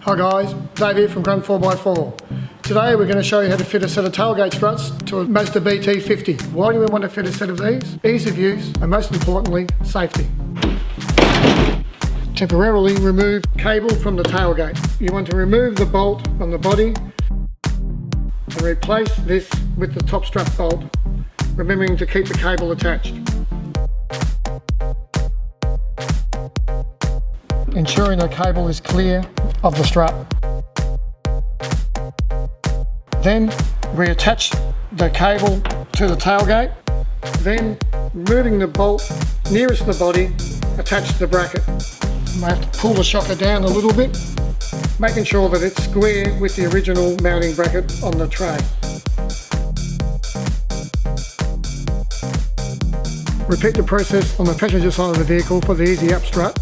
Hi guys, Dave here from Grunt 4x4. Today we're going to show you how to fit a set of tailgate struts to a Mazda BT50. Why do we want to fit a set of these? Ease of use and most importantly, safety. Temporarily remove cable from the tailgate. You want to remove the bolt from the body and replace this with the top strut bolt, remembering to keep the cable attached. Ensuring the cable is clear of the strut. Then reattach the cable to the tailgate. Then removing the bolt nearest the body, attach the bracket. You may have to pull the shocker down a little bit, making sure that it's square with the original mounting bracket on the tray. Repeat the process on the passenger side of the vehicle for the easy up strut.